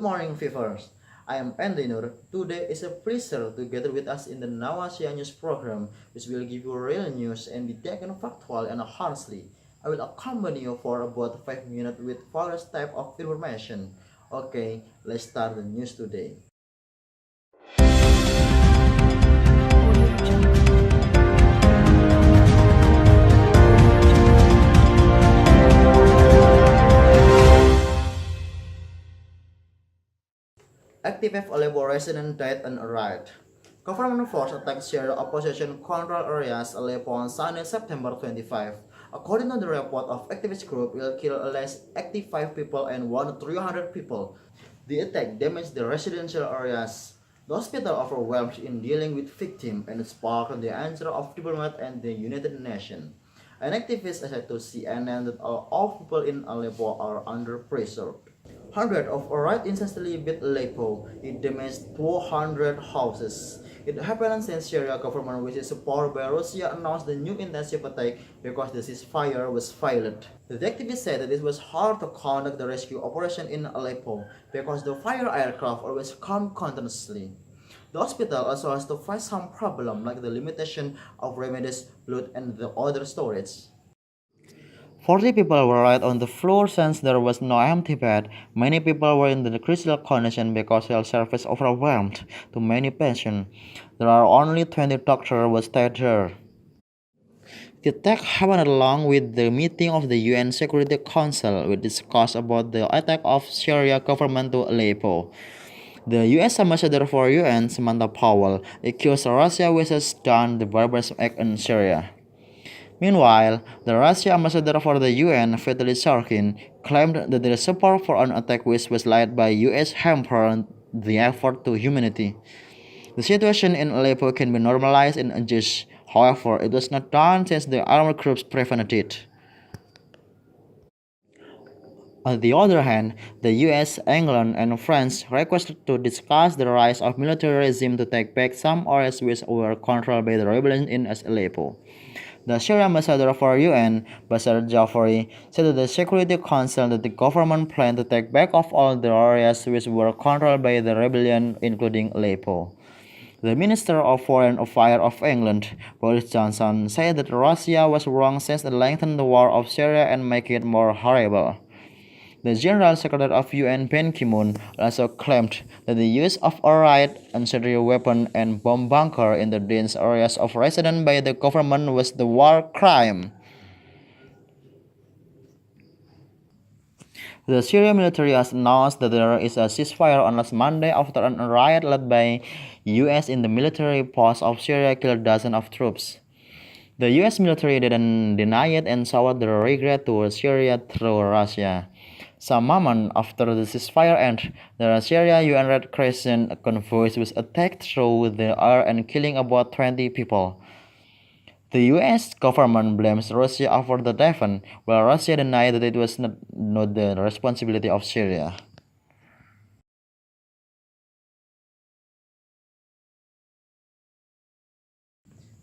Good morning, viewers. I am Endry. Today is a pleasure to gather with us in the Nawesea news program, which will give you real news and be taken factual and honestly. I will accompany you for about 5 minutes with various type of information. Okay, let's start the news today. Active Aleppo resident died on a riot. Government force attacked Syria opposition control areas Aleppo on Sunday, September 25. According to the report of activist group, will kill at least 85 people and wound 300 people. The attack damaged the residential areas. The hospital overwhelmed in dealing with victims and sparked the answer of diplomats and the United Nations. An activist said to CNN that all people in Aleppo are under pressure. Hundreds of riots instantly beat Aleppo. It damaged 200 houses. It happened since Syria government, which is supported by Russia, announced the new intensive attack because the ceasefire was violent. The activist said that it was hard to conduct the rescue operation in Aleppo because the fire aircraft always come continuously. The hospital also has to face some problem like the limitation of remedies, blood, and the other storage. 40 people were laid on the floor since there was no empty bed. Many people were in the critical condition because health service overwhelmed too many patients. There are only 20 doctors who stayed there. The attack happened along with the meeting of the UN Security Council, which discussed about the attack of Syria government to Aleppo. The U.S. Ambassador for UN, Samantha Powell, accused Russia wishes done the barbarous act in Syria. Meanwhile, the Russian ambassador for the UN, Vitaly Sharkin, claimed that the support for an attack which was led by US hampered the effort to humanity. The situation in Aleppo can be normalized and adjusted. However, it was not done since the armed groups prevented it. On the other hand, the US, England, and France requested to discuss the rise of military regime to take back some areas which were controlled by the rebellion in Aleppo. The Syrian ambassador for UN, Basar Jafari, said to the Security Council that the government planned to take back of all the areas which were controlled by the rebellion, including Aleppo. The Minister of Foreign Affairs of England, Boris Johnson, said that Russia was wrong since it lengthened the war of Syria and make it more horrible. The General Secretary of UN, Ban Ki-moon, also claimed that the use of a riot, incendiary weapon, and bomb bunker in the dense areas of residents by the government was the war crime. The Syrian military has announced that there is a ceasefire on last Monday after a riot led by US in the military post of Syria killed dozens of troops. The US military didn't deny it and showed their regret to Syria through Russia. Some moments after the ceasefire ended, the Syria UN Red Crescent convoy was attacked through the air and killing about 20 people. The US government blames Russia for the event, while Russia denied that it was not the responsibility of Syria.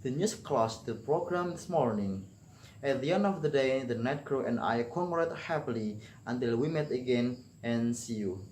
The news closed the program this morning. At the end of the day, the night crew and I congratulate happily until we meet again and see you.